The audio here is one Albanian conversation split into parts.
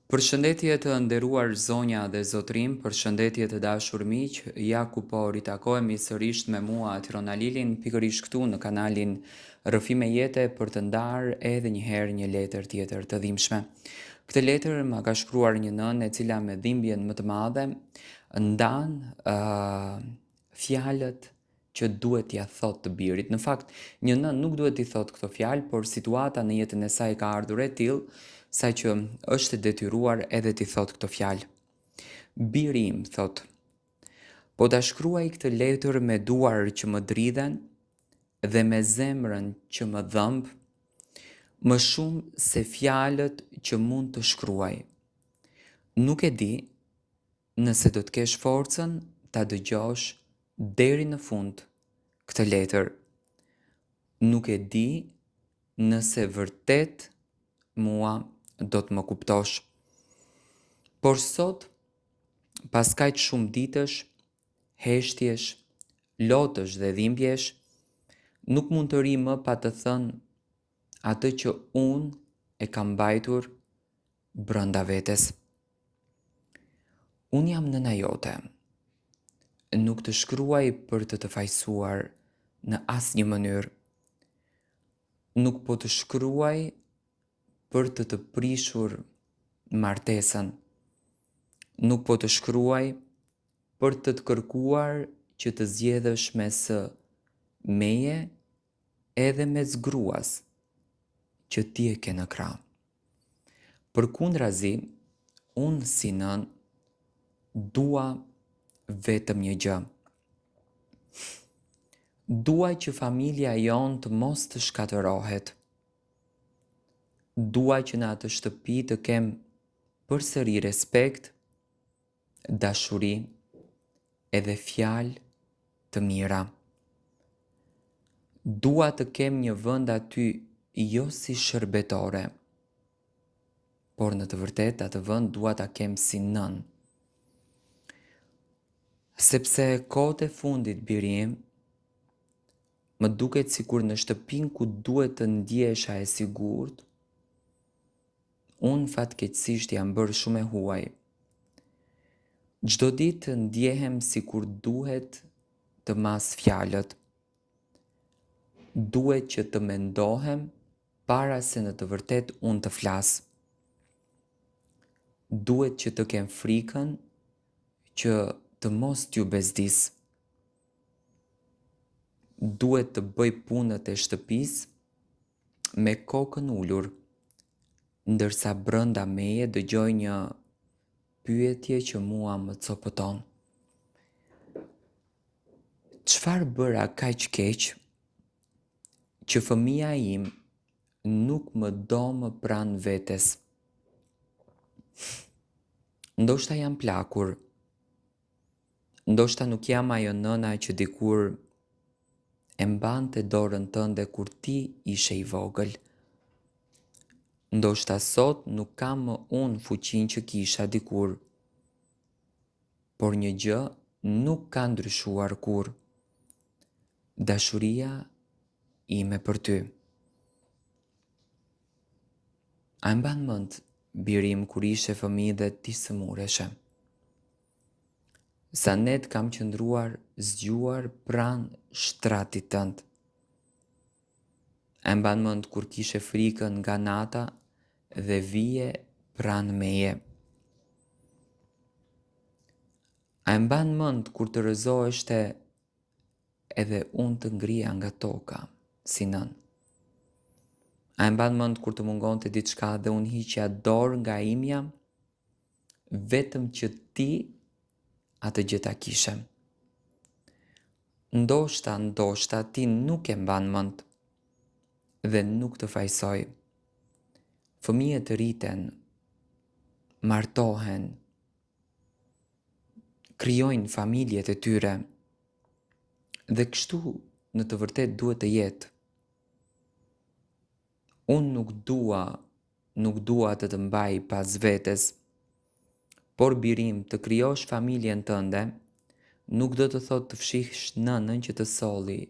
Përshëndetje të nderuar zonja dhe zotrim, përshëndetje të dashur miq, ja ku po ritakohemi sërish me mua Tirona Lilin, pikërisht këtu në kanalin Rrëfime Jete për të ndarë edhe një herë një letër tjetër të dhimbshme. Këtë letër ma ka shkruar një nënë e cila me dhimbjen më të madhe ndan fjalët që duhet t'ia thot të birit. Në fakt, një nën nuk duhet t'i thot këto fjalë, por situata në jetën e saj ka ardhur e tillë sa që është detyruar edhe t'i thot këto fjalë. Biri im, thot, po ta shkruaj këtë letër me duar që më dridhen dhe me zemrën që më dhëmb, më shumë se fjalët që mund të shkruaj. Nuk e di nëse do të kesh forcën ta dëgjosh deri në fund këtë letër. Nuk e di nëse vërtet mua do të më kuptosh. Por sot, pas kaq shumë ditësh, heshtjesh, lotësh dhe dhimbjesh, nuk mund të ri më pa të thënë atë që unë e kam mbajtur brënda vetes. Unë jam nëna jote. Nuk të shkruaj për të fajsuar në asnjë mënyrë. Nuk po të shkruaj për të prishur martesën. Nuk po të shkruaj për të kërkuar që të zgjedhësh mes meje edhe mes gruas që ti e ke në krah. Përkundrazi, unë si nën dua vetëm një gjë. Dua që familja jonë të mos të shkatërohet. Dua që në atë shtëpi të kem përsëri respekt, dashuri edhe fjalë të mira. Dua të kem një vend aty jo si shërbetore, por në të vërtetë atë vend dua ta kem si nën. Sepse kohët e fundit, biri im, më duket sikur në shtëpinë ku duhet të ndjesha e sigurt, unë fatkeqësisht jam bërë shumë e huaj. Çdo ditë ndjehem sikur duhet të mas fjalët. Duhet që të mendohem para se në të vërtet unë të flas. Duhet që të kem frikën që të mos t'ju bezdis. Duhet të bëj punët e shtëpisë me kokën ulur, ndërsa brënda meje dëgjoj një pyetje që mua më copëton. Çfarë bëra kaq keq që fëmia im nuk më do më pranë vetes? Ndoshta jam plakur. Ndoshta nuk jam ajo nëna që dikur e mbante dorën tënde kur ti ishe i vogël. Ndoshta sot nuk kam më unë fuqinë që kisha dikur. Por një gjë nuk ka ndryshuar kur. Dashuria ime për ty. A e mban mend, biri im, kur ishe fëmijë dhe ti sëmureshe? Sa net kam qëndruar zgjuar pranë shtratit tënd. A e mban mend kur kishe frikën nga nata dhe vije pranë meje? A e mban mend kur të rëzoheshte edhe unë të ngrija nga toka, si nën? A e mban mend kur të mungonte diçka dhe unë hiqja dorë nga imja, vetëm që ti atë gjë ta kishe? Ndoshta ti nuk e mban mend dhe nuk të fajsoj. Fëmijët rriten, martohen, krijojnë familjet e tyre dhe kështu në të vërtet duhet të jetë. Unë nuk dua të mbaj pas vetes, por birim të krijosh familjen tënde nuk do të thotë të fshihsh nënën që të solli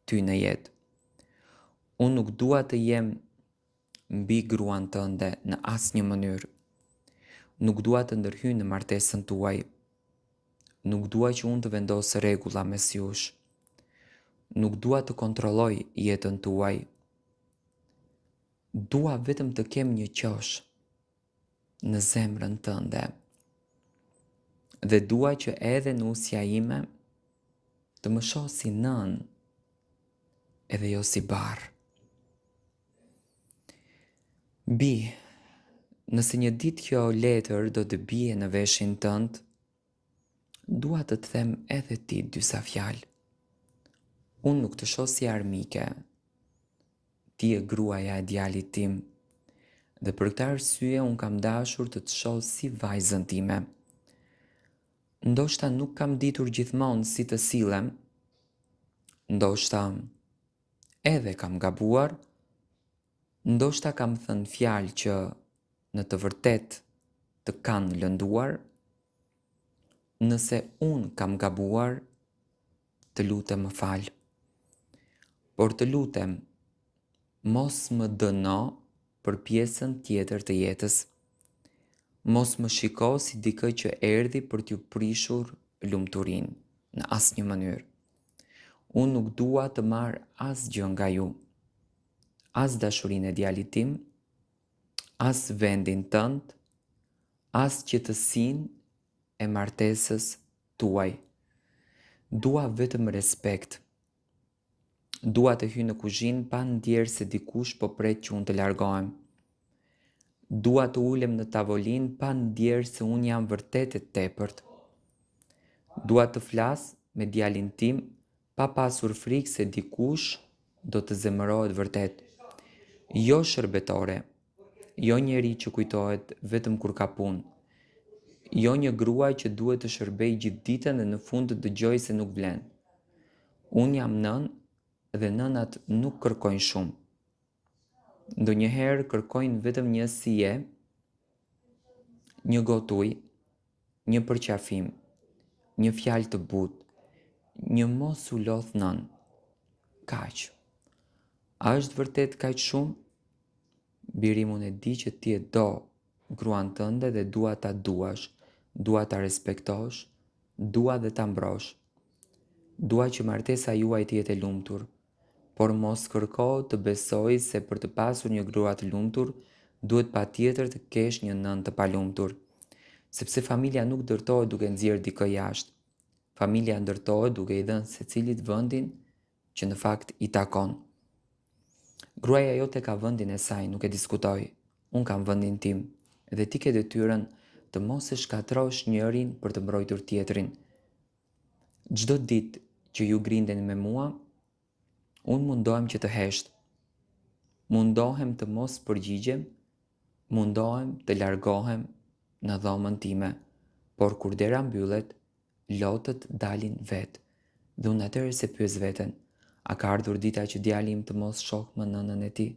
ty në jetë. Unë nuk dua të jem mbi gruan tënde në asnjë mënyrë. Nuk dua të ndërhyj në martesën tuaj. Nuk dua që unë të vendosë rregulla mes jush. Nuk dua të kontrolloj jetën tuaj. Dua vetëm të kem një qosh në zemrën tënde. Dhe dua që edhe nusja ime të më shoh si nën, edhe jo si barë. Bi, nëse një ditë kjo letër do të bie në veshin tënd, dua të të them edhe ti disa fjalë. Unë nuk të shoh si armike. Ti e gruaja e djalit tim. Dhe për këtë arsye unë kam dashur të të shoh si vajzën time. Ndoshta nuk kam ditur gjithmonë si të sillem. Ndoshta edhe kam gabuar. Ndoshta kam thënë fjalë që në të vërtet të kanë lënduar. Nëse unë kam gabuar, të lutem më fal. Por të lutem, mos më dëno për pjesën tjetër të jetës. Mos më shiko si dikë që erdhi për t'ju prishur lumturinë në asnjë mënyrë. Unë nuk dua të marr asgjë nga ju. As dashurinë e djalit tim, as vendin tënd, as qetësinë e martesës tuaj. Dua vetëm respekt. Dua të hyj në kuzhinë pa ndjerë se dikush po pret që unë të largohem. Dua të ulem në tavolinë pa ndjerë se unë jam vërtet e tepërt. Dua të flas me djalin tim pa pasur frikë se dikush do të zemërohet vërtet. Jo shërbetore, jo njeri që kujtohet vetëm kur ka punë. Jo një gruaj që duhet të shërbej gjithë ditën dhe në fund të dëgjoj se nuk vlen. Unë jam nën dhe nënat nuk kërkojnë shumë. Ndonjëherë kërkojnë vetëm një sije, një gotë ujë, një përqafim, një fjalë të butë, një mos u lodh nën. Kaq. A është vërtet kaq shumë? Birim, unë e di që ti e do gruan tënde dhe dua ta duash, dua ta respektosh, dua dhe ta mbrosh. Dua që martesa juaj të jetë e lumtur, por mos kërko të besoj se për të pasur një grua të lumtur, duhet patjetër të kesh një nën të palumtur. Sepse familja nuk ndërtohet duke nxjerrë dikë jashtë. Familja ndërtohet duke i dhënë secilit vendin që në fakt i takon. Gruaja jote ka vendin e saj, nuk e diskutoj. Unë kam vendin tim, dhe ti ke detyrën të mos e shkatrosh njërin për të mbrojtur tjetrin. Çdo ditë që ju grindeni me mua, unë mundohem që të hesht. Mundohem të mos përgjigjem, mundohem të largohem në dhomën time, por kur dera mbyllet, lotët dalin vetë. Dhe unë atëherë se pyes veten, a ka ardhur dita që djali im të mos shoh më nënën e tij?